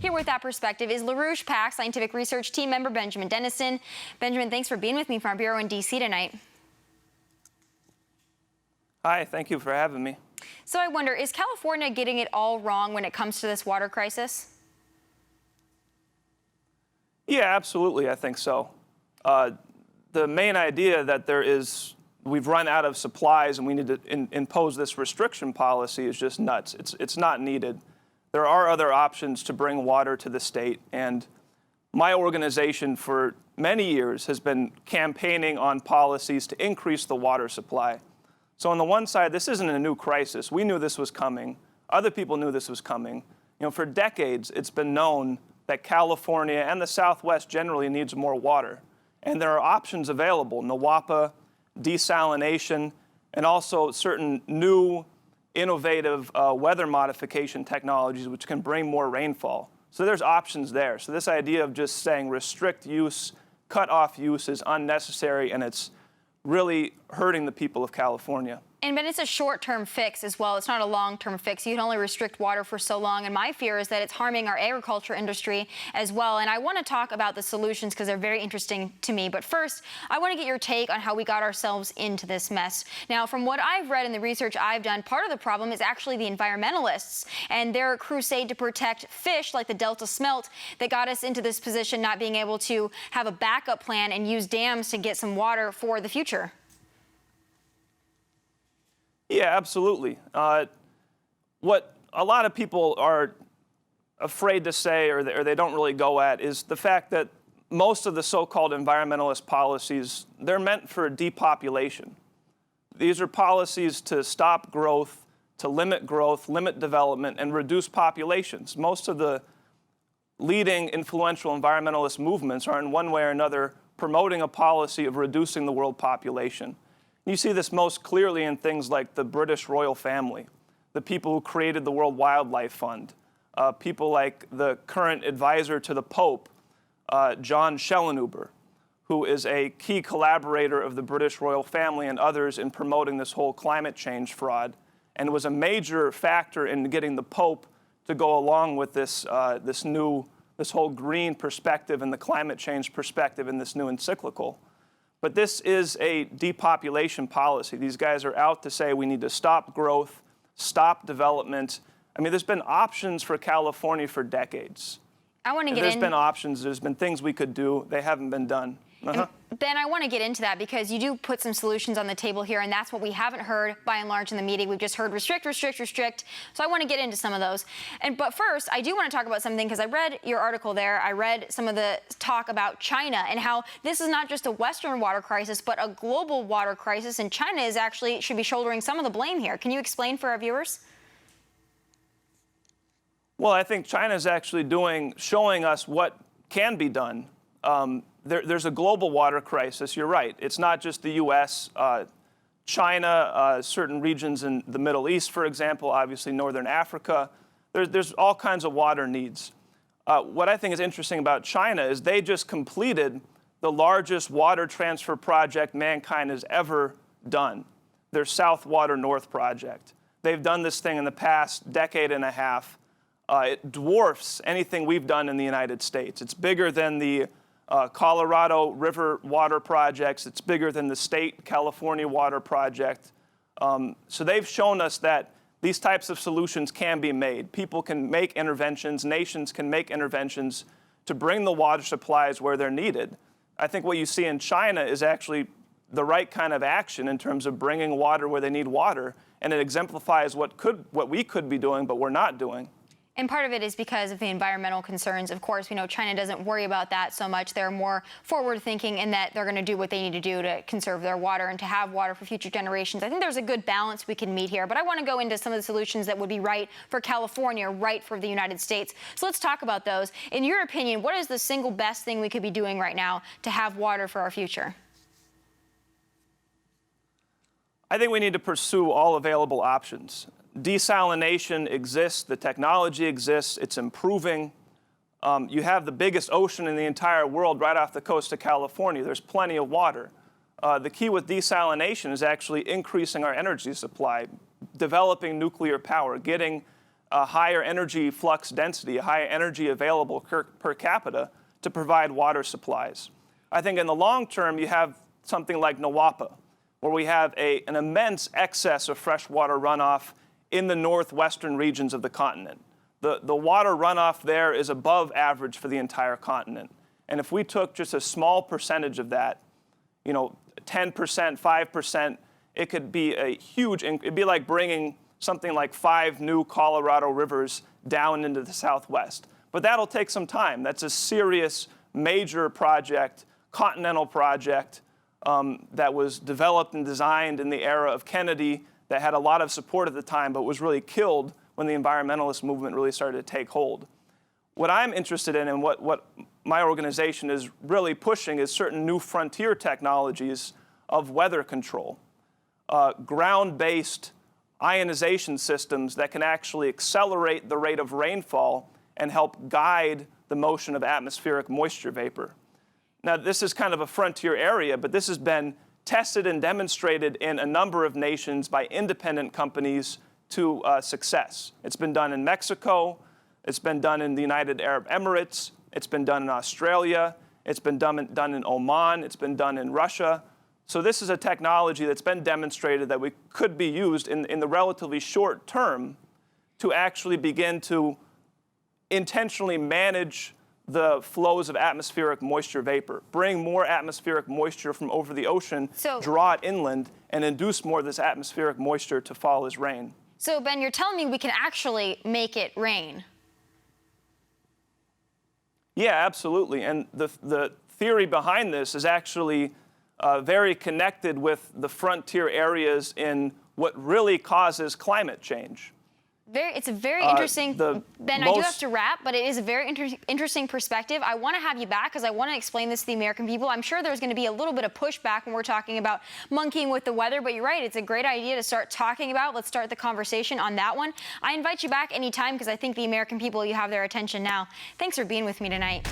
Here with that perspective is LaRouche PAC Scientific Research Team member Benjamin Dennison. Benjamin, thanks for being with me from our bureau in D.C. tonight. Hi, thank you for having me. So I wonder, is California getting it all wrong when it comes to this water crisis? Yeah, absolutely, I think so. The main idea that we've run out of supplies and we need to impose this restriction policy is just nuts. It's not needed. There are other options to bring water to the state, and my organization for many years has been campaigning on policies to increase the water supply. So on the one side, this isn't a new crisis. We knew this was coming. Other people knew this was coming. You know, for decades, it's been known that California and the Southwest generally needs more water. And there are options available, NWAPA, desalination, and also certain new innovative weather modification technologies which can bring more rainfall. So there's options there. So this idea of just saying restrict use, cut off use is unnecessary, and it's really hurting the people of California. And Ben, it's a short-term fix as well. It's not a long-term fix. You can only restrict water for so long, and my fear is that it's harming our agriculture industry as well. And I want to talk about the solutions because they're very interesting to me. But first, I want to get your take on how we got ourselves into this mess. Now, from what I've read and the research I've done, part of the problem is actually the environmentalists and their crusade to protect fish like the Delta smelt that got us into this position, not being able to have a backup plan and use dams to get some water for the future. Yeah, absolutely. What a lot of people are afraid to say or they don't really go at is the fact that most of the so-called environmentalist policies, they're meant for depopulation. These are policies to stop growth, limit development, and reduce populations. Most of the leading influential environmentalist movements are in one way or another promoting a policy of reducing the world population. You see this most clearly in things like the British royal family, the people who created the World Wildlife Fund, people like the current advisor to the Pope, John Schellenhuber, who is a key collaborator of the British royal family and others in promoting this whole climate change fraud, and was a major factor in getting the Pope to go along with this whole green perspective and the climate change perspective in this new encyclical. But this is a depopulation policy. These guys are out to say we need to stop growth, stop development. I mean, there's been options for California for decades. There's been options, there's been things we could do, they haven't been done. Ben, I want to get into that because you do put some solutions on the table here, and that's what we haven't heard by and large in the media. We've just heard restrict, restrict, restrict. So I want to get into some of those. But first, I do want to talk about something because I read your article there. I read some of the talk about China and how this is not just a Western water crisis, but a global water crisis, and China is actually should be shouldering some of the blame here. Can you explain for our viewers? Well, I think China is actually showing us what can be done. There's a global water crisis, you're right. It's not just the U.S., China, certain regions in the Middle East, for example, obviously Northern Africa. There's all kinds of water needs. What I think is interesting about China is they just completed the largest water transfer project mankind has ever done, their South Water North project. They've done this thing in the past decade and a half. It dwarfs anything we've done in the United States. It's bigger than the Colorado River water projects. It's bigger than the state California water project. So they've shown us that these types of solutions can be made. People can make interventions, nations can make interventions to bring the water supplies where they're needed. I think what you see in China is actually the right kind of action in terms of bringing water where they need water, and it exemplifies what we could be doing, but we're not doing. And part of it is because of the environmental concerns. Of course, we know China doesn't worry about that so much. They're more forward-thinking in that they're going to do what they need to do to conserve their water and to have water for future generations. I think there's a good balance we can meet here. But I want to go into some of the solutions that would be right for California, right for the United States. So let's talk about those. In your opinion, what is the single best thing we could be doing right now to have water for our future? I think we need to pursue all available options. Desalination exists, the technology exists, it's improving. You have the biggest ocean in the entire world right off the coast of California. There's plenty of water. The key with desalination is actually increasing our energy supply, developing nuclear power, getting a higher energy flux density, a higher energy available per capita to provide water supplies. I think in the long term, you have something like Nawapa, where we have an immense excess of freshwater runoff in the northwestern regions of the continent. The water runoff there is above average for the entire continent. And if we took just a small percentage of that, 10%, 5%, it could be a huge, it'd be like bringing something like 5 new Colorado rivers down into the southwest. But that'll take some time. That's a serious, major project, continental project that was developed and designed in the era of Kennedy, that had a lot of support at the time, but was really killed when the environmentalist movement really started to take hold. What I'm interested in and what my organization is really pushing is certain new frontier technologies of weather control, ground-based ionization systems that can actually accelerate the rate of rainfall and help guide the motion of atmospheric moisture vapor. Now, this is kind of a frontier area, but this has been tested and demonstrated in a number of nations by independent companies to success. It's been done in Mexico, it's been done in the United Arab Emirates, it's been done in Australia, it's been done in Oman, it's been done in Russia. So this is a technology that's been demonstrated that we could be used in the relatively short term to actually begin to intentionally manage the flows of atmospheric moisture vapor, bring more atmospheric moisture from over the ocean, draw it inland, and induce more of this atmospheric moisture to fall as rain. So, Ben, you're telling me we can actually make it rain? Yeah, absolutely. And the theory behind this is actually very connected with the frontier areas in what really causes climate change. It's a very interesting, Ben, I do have to wrap, but it is a very interesting perspective. I want to have you back because I want to explain this to the American people. I'm sure there's going to be a little bit of pushback when we're talking about monkeying with the weather, but you're right. It's a great idea to start talking about. Let's start the conversation on that one. I invite you back anytime because I think the American people, you have their attention now. Thanks for being with me tonight.